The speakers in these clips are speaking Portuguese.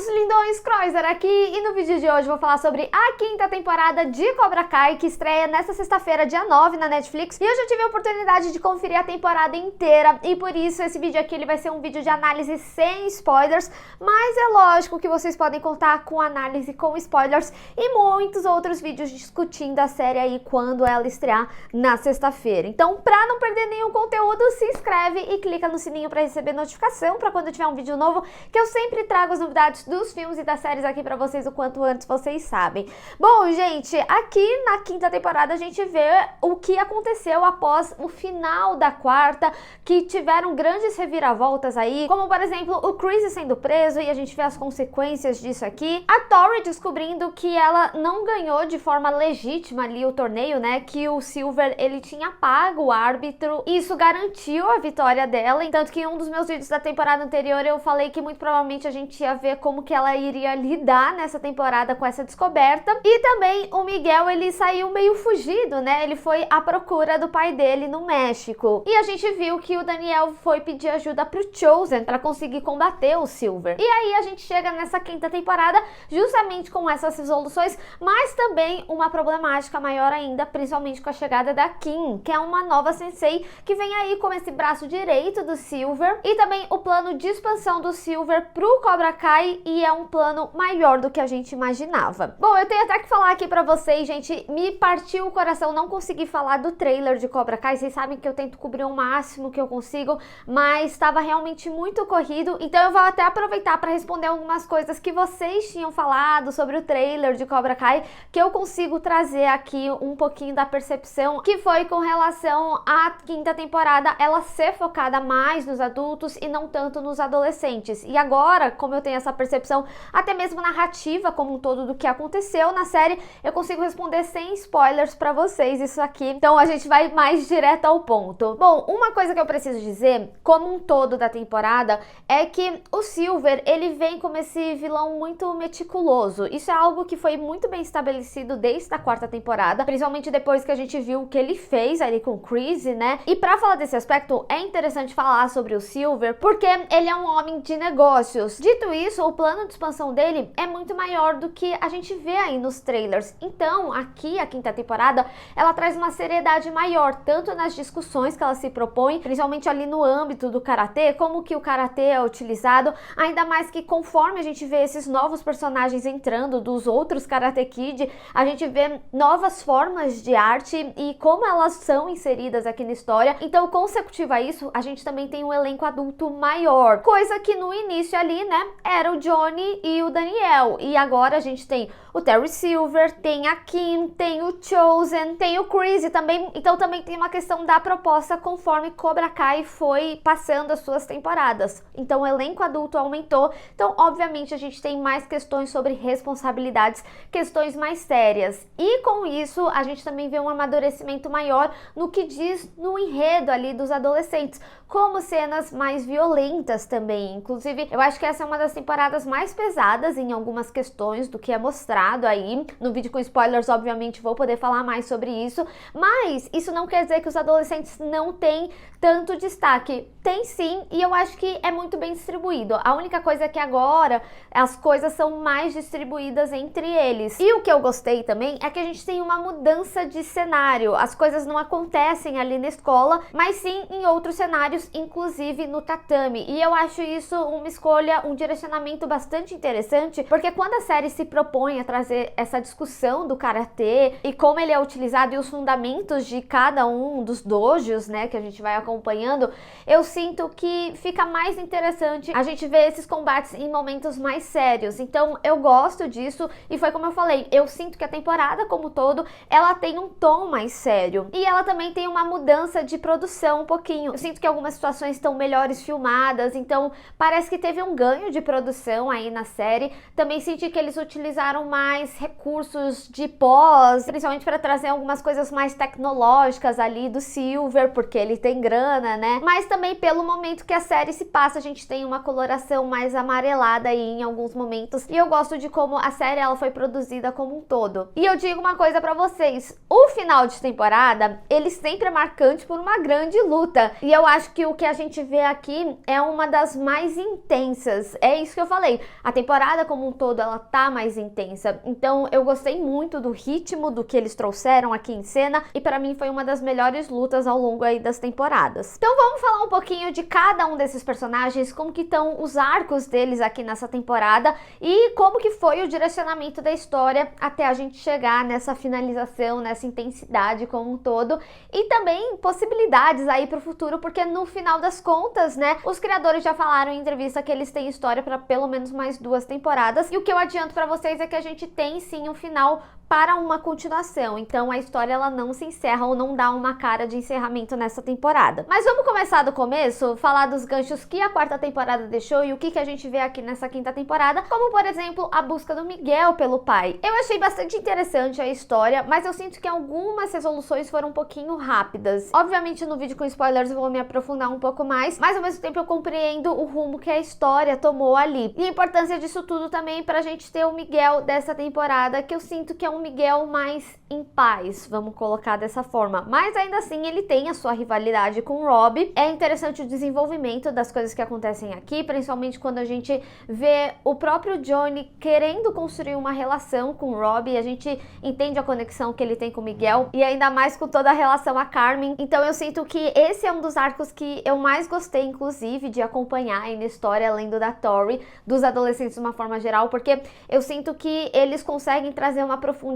meus lindões, Croiser aqui, e no vídeo de hoje vou falar sobre a quinta temporada de Cobra Kai, que estreia nesta sexta-feira, dia 9, na Netflix, e eu já tive a oportunidade de conferir a temporada inteira, e por isso esse vídeo aqui ele vai ser um vídeo de análise sem spoilers, mas é lógico que vocês podem contar com análise com spoilers e muitos outros vídeos discutindo a série aí quando ela estrear na sexta-feira. Então, pra não perder nenhum conteúdo, se inscreve e clica no sininho pra receber notificação pra quando tiver um vídeo novo, que eu sempre trago as novidades dos filmes e das séries aqui pra vocês o quanto antes vocês sabem. Bom, gente, aqui na quinta temporada a gente vê o que aconteceu após o final da quarta, que tiveram grandes reviravoltas aí, como por exemplo o Chris sendo preso e a gente vê as consequências disso aqui, a Tori descobrindo que ela não ganhou de forma legítima ali o torneio, né, que o Silver ele tinha pago o árbitro, e isso garantiu a vitória dela, tanto que em um dos meus vídeos da temporada anterior eu falei que muito provavelmente a gente ia ver como que ela iria lidar nessa temporada com essa descoberta. E também o Miguel, ele saiu meio fugido, né, ele foi à procura do pai dele no México, e a gente viu que o Daniel foi pedir ajuda pro Chosen para conseguir combater o Silver. E aí a gente chega nessa quinta temporada justamente com essas resoluções, mas também uma problemática maior ainda, principalmente com a chegada da Kim, que é uma nova sensei que vem aí com esse braço direito do Silver, e também o plano de expansão do Silver pro Cobra Kai, e é um plano maior do que a gente imaginava. Bom, eu tenho até que falar aqui pra vocês, gente, me partiu o coração não conseguir falar do trailer de Cobra Kai, vocês sabem que eu tento cobrir o máximo que eu consigo, mas estava realmente muito corrido, então eu vou até aproveitar para responder algumas coisas que vocês tinham falado sobre o trailer de Cobra Kai, que eu consigo trazer aqui um pouquinho da percepção, que foi com relação à quinta temporada, ela ser focada mais nos adultos e não tanto nos adolescentes. E agora, como eu tenho essa percepção, até mesmo narrativa como um todo do que aconteceu na série, eu consigo responder sem spoilers para vocês isso aqui. Então a gente vai mais direto ao ponto. Bom, uma coisa que eu preciso dizer, como um todo da temporada, é que o Silver, ele vem como esse vilão muito meticuloso. Isso é algo que foi muito bem estabelecido desde a quarta temporada, principalmente depois que a gente viu o que ele fez ali com o Chris, né? E pra falar desse aspecto, é interessante falar sobre o Silver, porque ele é um homem de negócios. Dito isso, o plano de expansão dele é muito maior do que a gente vê aí nos trailers. Então, aqui, a quinta temporada, ela traz uma seriedade maior, tanto nas discussões que ela se propõe, principalmente ali no âmbito do karatê, como que o karatê é utilizado, ainda mais que conforme a gente vê esses novos personagens entrando dos outros Karate Kid, a gente vê novas formas de arte e como elas são inseridas aqui na história. Então, consecutivo a isso, a gente também tem um elenco adulto maior, coisa que no início ali, né, era o Johnny e o Daniel, e agora a gente tem o Terry Silver, tem a Kim, tem o Chosen, tem o Chris também. Então também tem uma questão da proposta conforme Cobra Kai foi passando as suas temporadas. Então o elenco adulto aumentou, então obviamente a gente tem mais questões sobre responsabilidades, questões mais sérias. E com isso a gente também vê um amadurecimento maior no que diz no enredo ali dos adolescentes, como cenas mais violentas também. Inclusive, eu acho que essa é uma das temporadas mais pesadas em algumas questões do que é mostrado aí. No vídeo com spoilers, obviamente, vou poder falar mais sobre isso, mas isso não quer dizer que os adolescentes não têm tanto destaque. Tem sim, e eu acho que é muito bem distribuído. A única coisa é que agora as coisas são mais distribuídas entre eles. E o que eu gostei também é que a gente tem uma mudança de cenário. As coisas não acontecem ali na escola, mas sim em outros cenários, inclusive no tatame. E eu acho isso uma escolha, um direcionamento bastante interessante, porque quando a série se propõe a trazer essa discussão do karatê e como ele é utilizado e os fundamentos de cada um dos dojos, né, que a gente vai acompanhando, eu sinto que fica mais interessante a gente ver esses combates em momentos mais sérios. Então eu gosto disso, e foi como eu falei, eu sinto que a temporada como um todo, ela tem um tom mais sério, e ela também tem uma mudança de produção um pouquinho. Eu sinto que algumas situações estão melhores filmadas, então parece que teve um ganho de produção aí na série. Também senti que eles utilizaram mais recursos de pós, principalmente para trazer algumas coisas mais tecnológicas ali do Silver, porque ele tem grana, né? Mas também pelo momento que a série se passa, a gente tem uma coloração mais amarelada aí em alguns momentos, e eu gosto de como a série ela foi produzida como um todo. E eu digo uma coisa pra vocês, o final de temporada, ele sempre é marcante por uma grande luta, e eu acho que o que a gente vê aqui é uma das mais intensas, é isso que eu falei, a temporada como um todo, ela tá mais intensa, então eu gostei muito do ritmo do que eles trouxeram aqui em cena, e pra mim foi uma das melhores lutas ao longo aí das temporadas. Então vamos falar um pouquinho de cada um desses personagens, como que estão os arcos deles aqui nessa temporada, e como que foi o direcionamento da história até a gente chegar nessa finalização, nessa intensidade como um todo, e também possibilidades aí pro futuro, porque no final das contas, né, os criadores já falaram em entrevista que eles têm história para pelo menos mais 2 temporadas, e o que eu adianto para vocês é que a gente tem sim um final para uma continuação, então a história ela não se encerra ou não dá uma cara de encerramento nessa temporada. Mas vamos começar do começo, falar dos ganchos que a 4ª temporada deixou e o que a gente vê aqui nessa 5ª temporada, como por exemplo a busca do Miguel pelo pai. Eu achei bastante interessante a história, mas eu sinto que algumas resoluções foram um pouquinho rápidas. Obviamente no vídeo com spoilers eu vou me aprofundar um pouco mais, mas ao mesmo tempo eu compreendo o rumo que a história tomou ali. E a importância disso tudo também pra gente ter o Miguel dessa temporada, que eu sinto que é um Miguel mais em paz, vamos colocar dessa forma, mas ainda assim ele tem a sua rivalidade com o Rob. É interessante o desenvolvimento das coisas que acontecem aqui, principalmente quando a gente vê o próprio Johnny querendo construir uma relação com o Rob, e a gente entende a conexão que ele tem com o Miguel, e ainda mais com toda a relação a Carmen. Então eu sinto que esse é um dos arcos que eu mais gostei, inclusive, de acompanhar aí na história, além do da Tori, dos adolescentes de uma forma geral, porque eu sinto que eles conseguem trazer uma profundidade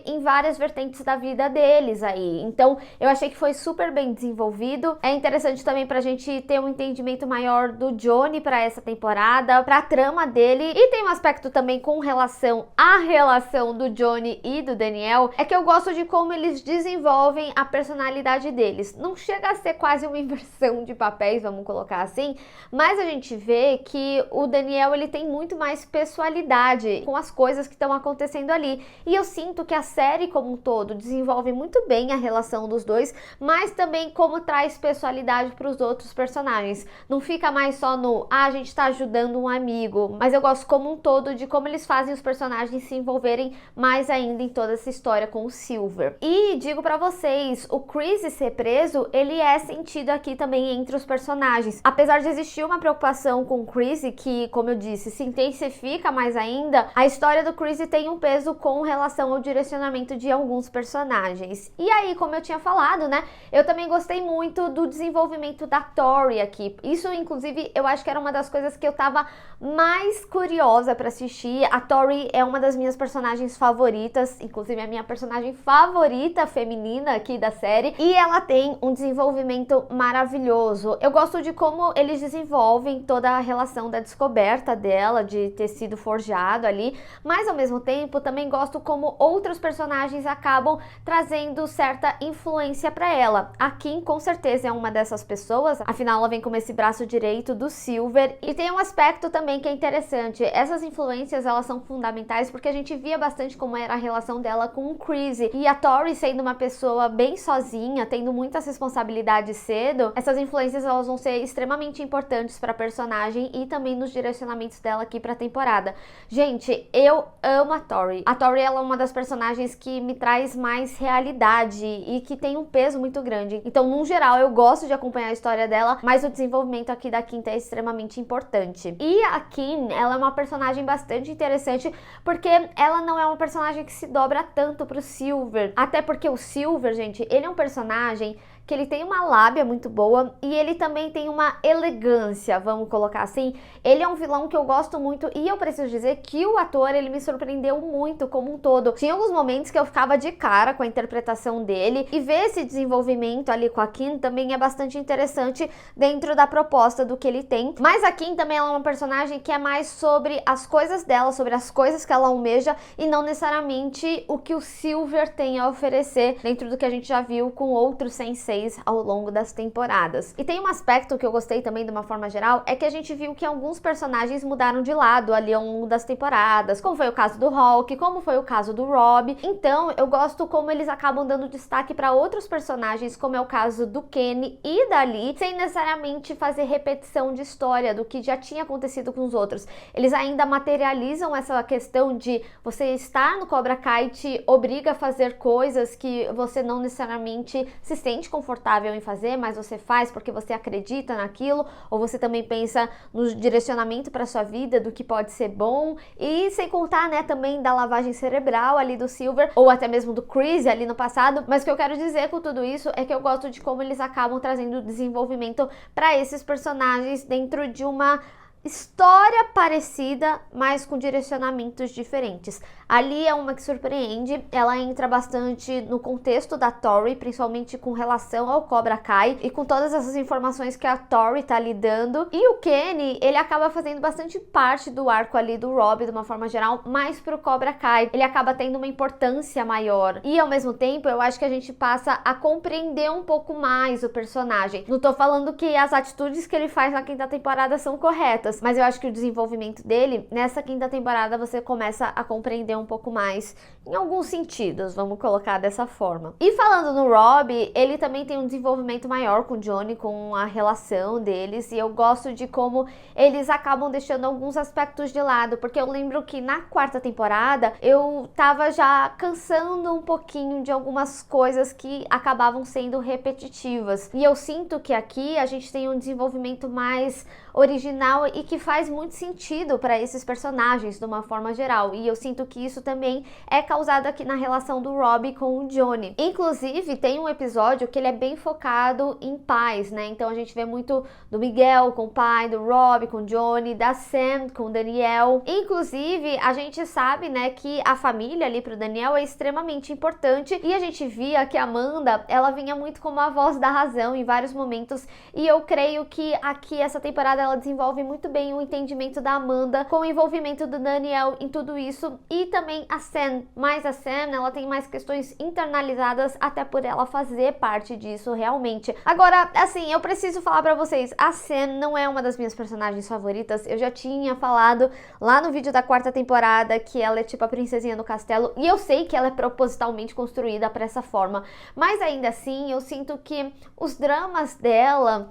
em várias vertentes da vida deles aí. Então eu achei que foi super bem desenvolvido. É interessante também pra gente ter um entendimento maior do Johnny pra essa temporada, pra trama dele, e tem um aspecto também com relação à relação do Johnny e do Daniel, é que eu gosto de como eles desenvolvem a personalidade deles. Não chega a ser quase uma inversão de papéis, vamos colocar assim, mas a gente vê que o Daniel ele tem muito mais pessoalidade com as coisas que estão acontecendo ali, e eu sinto que a série como um todo desenvolve muito bem a relação dos dois, mas também como traz pessoalidade para os outros personagens. Não fica mais só no, a gente tá ajudando um amigo, mas eu gosto como um todo de como eles fazem os personagens se envolverem mais ainda em toda essa história com o Silver. E digo pra vocês, o Chris ser preso, ele é sentido aqui também entre os personagens. Apesar de existir uma preocupação com o Chris, que, como eu disse, se intensifica mais ainda, a história do Chris tem um peso com relação ao direcionamento de alguns personagens. E aí, como eu tinha falado, né, eu também gostei muito do desenvolvimento da Tori aqui. Isso, inclusive, eu acho que era uma das coisas que eu tava mais curiosa pra assistir. A Tori é uma das minhas personagens favoritas, inclusive a minha personagem favorita feminina aqui da série, e ela tem um desenvolvimento maravilhoso. Eu gosto de como eles desenvolvem toda a relação da descoberta dela, de ter sido forjado ali, mas ao mesmo tempo também gosto como outros personagens acabam trazendo certa influência para ela. A Kim com certeza é uma dessas pessoas, afinal ela vem como esse braço direito do Silver, e tem um aspecto também que é interessante, essas influências elas são fundamentais porque a gente via bastante como era a relação dela com o Chris, e a Tori sendo uma pessoa bem sozinha, tendo muitas responsabilidades cedo, essas influências elas vão ser extremamente importantes para a personagem e também nos direcionamentos dela aqui para a temporada. Gente, eu amo a Tori. A Tori ela é uma das personagens que me traz mais realidade e que tem um peso muito grande. Então, no geral, eu gosto de acompanhar a história dela, mas o desenvolvimento aqui da Quinta é extremamente importante. E a Kim, ela é uma personagem bastante interessante porque ela não é uma personagem que se dobra tanto pro Silver. Até porque o Silver, gente, ele é um personagem que ele tem uma lábia muito boa e ele também tem uma elegância, vamos colocar assim. Ele é um vilão que eu gosto muito e eu preciso dizer que o ator, ele me surpreendeu muito como um todo. Tinha alguns momentos que eu ficava de cara com a interpretação dele e ver esse desenvolvimento ali com a Kim também é bastante interessante dentro da proposta do que ele tem. Mas a Kim também ela é uma personagem que é mais sobre as coisas dela, sobre as coisas que ela almeja e não necessariamente o que o Silver tem a oferecer dentro do que a gente já viu com outros sensei vocês ao longo das temporadas. E tem um aspecto que eu gostei também de uma forma geral, é que a gente viu que alguns personagens mudaram de lado ali ao longo das temporadas, como foi o caso do Hulk, como foi o caso do Rob. Então eu gosto como eles acabam dando destaque para outros personagens, como é o caso do Kenny e da Lee, sem necessariamente fazer repetição de história do que já tinha acontecido com os outros. Eles ainda materializam essa questão de você estar no Cobra Kai te obriga a fazer coisas que você não necessariamente se sente confortável em fazer, mas você faz porque você acredita naquilo, ou você também pensa no direcionamento para sua vida, do que pode ser bom, e sem contar, né, também da lavagem cerebral ali do Silver, ou até mesmo do Chris ali no passado. Mas o que eu quero dizer com tudo isso é que eu gosto de como eles acabam trazendo desenvolvimento para esses personagens dentro de uma história parecida, mas com direcionamentos diferentes. Ali é uma que surpreende, ela entra bastante no contexto da Tori, principalmente com relação ao Cobra Kai e com todas essas informações que a Tori tá lhe dando. E o Kenny, ele acaba fazendo bastante parte do arco ali do Rob, de uma forma geral, mais pro Cobra Kai. Ele acaba tendo uma importância maior. E ao mesmo tempo, eu acho que a gente passa a compreender um pouco mais o personagem. Não tô falando que as atitudes que ele faz na quinta temporada são corretas, mas eu acho que o desenvolvimento dele, nessa quinta temporada, você começa a compreender um pouco mais em alguns sentidos, vamos colocar dessa forma. E falando no Rob, ele também tem um desenvolvimento maior com o Johnny, com a relação deles, e eu gosto de como eles acabam deixando alguns aspectos de lado, porque eu lembro que na quarta temporada eu tava já cansando um pouquinho de algumas coisas que acabavam sendo repetitivas, e eu sinto que aqui a gente tem um desenvolvimento mais original e que faz muito sentido para esses personagens de uma forma geral, e eu sinto que isso também é causado aqui na relação do Rob com o Johnny. Inclusive tem um episódio que ele é bem focado em pais, né? Então a gente vê muito do Miguel com o pai, do Rob com o Johnny, da Sam com o Daniel. Inclusive a gente sabe, né, que a família ali pro Daniel é extremamente importante, e a gente via que a Amanda, ela vinha muito como a voz da razão em vários momentos, e eu creio que aqui essa temporada ela desenvolve muito bem o entendimento da Amanda com o envolvimento do Daniel em tudo isso, e também a Sam. Mas a Sam, ela tem mais questões internalizadas, até por ela fazer parte disso realmente. Agora, assim, eu preciso falar pra vocês, a Sam não é uma das minhas personagens favoritas. Eu já tinha falado lá no vídeo da quarta temporada que ela é tipo a princesinha do castelo, e eu sei que ela é propositalmente construída pra essa forma, mas ainda assim eu sinto que os dramas dela...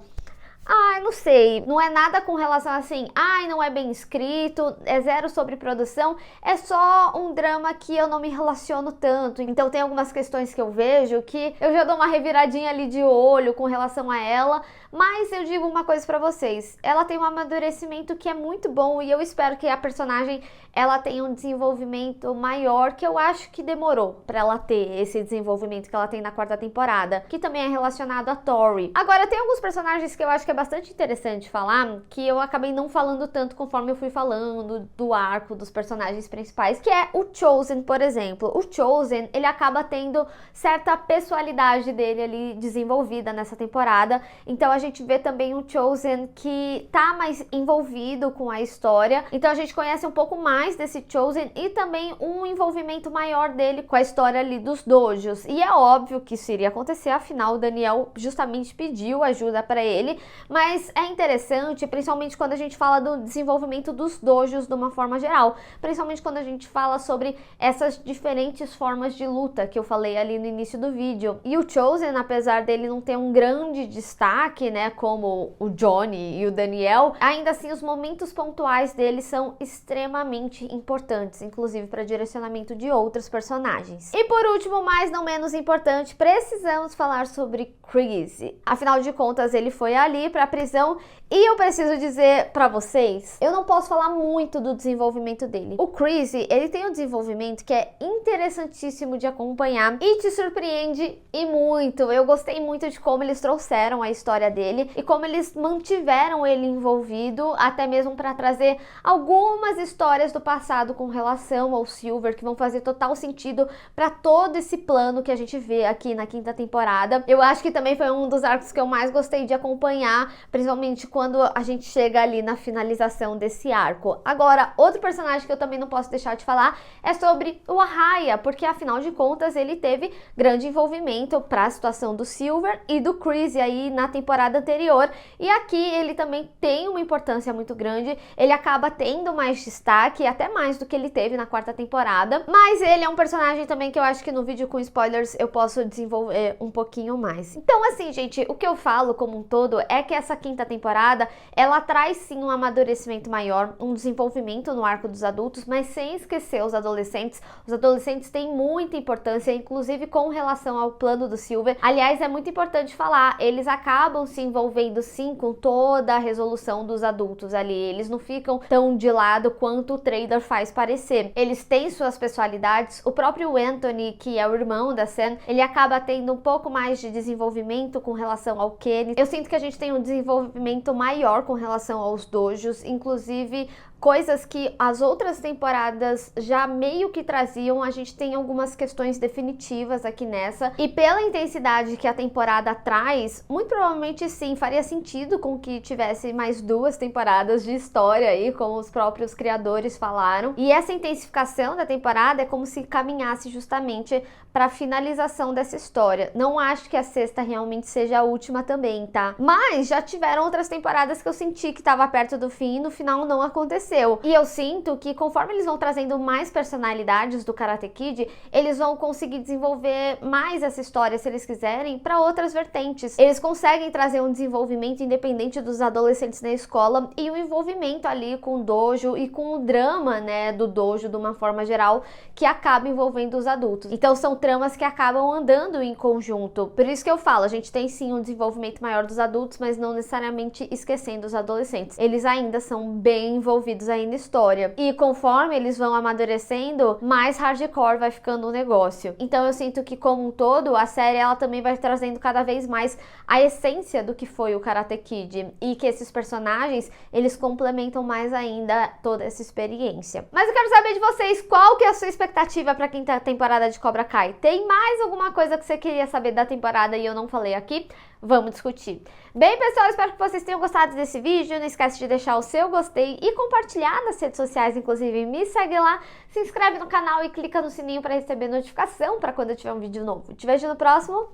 não sei, não é nada com relação assim, não é bem escrito, é zero sobre produção, é só um drama que eu não me relaciono tanto. Então tem algumas questões que eu vejo que eu já dou uma reviradinha ali de olho com relação a ela, mas eu digo uma coisa pra vocês, ela tem um amadurecimento que é muito bom, e eu espero que a personagem ela tenha um desenvolvimento maior, que eu acho que demorou pra ela ter esse desenvolvimento que ela tem na quarta temporada, que também é relacionado a Tori. Agora tem alguns personagens que eu acho que é bastante interessante falar, que eu acabei não falando tanto conforme eu fui falando do arco dos personagens principais, que é o Chosen, por exemplo. O Chosen, ele acaba tendo certa pessoalidade dele ali desenvolvida nessa temporada, então a gente vê também o Chosen que tá mais envolvido com a história, então a gente conhece um pouco mais desse Chosen e também um envolvimento maior dele com a história ali dos dojos, e é óbvio que isso iria acontecer, afinal o Daniel justamente pediu ajuda para ele, mas é interessante, principalmente quando a gente fala do desenvolvimento dos dojos de uma forma geral, principalmente quando a gente fala sobre essas diferentes formas de luta que eu falei ali no início do vídeo. E o Chosen, apesar dele não ter um grande destaque, né, como o Johnny e o Daniel, ainda assim os momentos pontuais dele são extremamente importantes, inclusive para direcionamento de outros personagens. E por último, mas não menos importante, precisamos falar sobre Chris. Afinal de contas, ele foi ali para a prisão, e eu preciso dizer pra vocês, eu não posso falar muito do desenvolvimento dele. O Chris, ele tem um desenvolvimento que é interessantíssimo de acompanhar e te surpreende e muito. Eu gostei muito de como eles trouxeram a história dele e como eles mantiveram ele envolvido, até mesmo para trazer algumas histórias do passado com relação ao Silver que vão fazer total sentido para todo esse plano que a gente vê aqui na quinta temporada. Eu acho que também foi um dos arcos que eu mais gostei de acompanhar, tá? Principalmente quando a gente chega ali na finalização desse arco. Agora, outro personagem que eu também não posso deixar de falar é sobre o Arraia, porque afinal de contas ele teve grande envolvimento para a situação do Silver e do Chris aí na temporada anterior, e aqui ele também tem uma importância muito grande, ele acaba tendo mais destaque, até mais do que ele teve na quarta temporada, mas ele é um personagem também que eu acho que no vídeo com spoilers eu posso desenvolver um pouquinho mais. Então assim, gente, o que eu falo como um todo é que essa quinta temporada, ela traz sim um amadurecimento maior, um desenvolvimento no arco dos adultos, mas sem esquecer os adolescentes. Os adolescentes têm muita importância, inclusive com relação ao plano do Silver. Aliás, é muito importante falar, eles acabam se envolvendo sim com toda a resolução dos adultos ali, eles não ficam tão de lado quanto o trailer faz parecer. Eles têm suas personalidades, o próprio Anthony, que é o irmão da Sam, ele acaba tendo um pouco mais de desenvolvimento com relação ao Kenny. Eu sinto que a gente tem um desenvolvimento maior com relação aos dojos, inclusive coisas que as outras temporadas já meio que traziam, a gente tem algumas questões definitivas aqui nessa, e pela intensidade que a temporada traz, muito provavelmente sim, faria sentido com que tivesse mais 2 temporadas de história aí, como os próprios criadores falaram, e essa intensificação da temporada é como se caminhasse justamente para a finalização dessa história. Não acho que a sexta realmente seja a última também, tá? Mas já tiveram outras temporadas que eu senti que estava perto do fim e no final não aconteceu. E eu sinto que conforme eles vão trazendo mais personalidades do Karate Kid, eles vão conseguir desenvolver mais essa história, se eles quiserem, para outras vertentes. Eles conseguem trazer um desenvolvimento independente dos adolescentes na escola e um envolvimento ali com o dojo e com o drama, né, do dojo de uma forma geral, que acaba envolvendo os adultos. Então são tramas que acabam andando em conjunto. Por isso que eu falo, a gente tem sim um desenvolvimento maior dos adultos, mas não necessariamente esquecendo os adolescentes. Eles ainda são bem envolvidos aí na história, e conforme eles vão amadurecendo, mais hardcore vai ficando o negócio. Então eu sinto que como um todo, a série ela também vai trazendo cada vez mais a essência do que foi o Karate Kid, e que esses personagens, eles complementam mais ainda toda essa experiência. Mas eu quero saber de vocês, qual que é a sua expectativa para a quinta temporada de Cobra Kai? Tem mais alguma coisa que você queria saber da temporada e eu não falei aqui? Vamos discutir. Bem, pessoal, espero que vocês tenham gostado desse vídeo. Não esquece de deixar o seu gostei e compartilhar nas redes sociais, inclusive me segue lá, se inscreve no canal e clica no sininho para receber notificação para quando eu tiver um vídeo novo. Te vejo no próximo.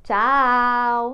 Tchau!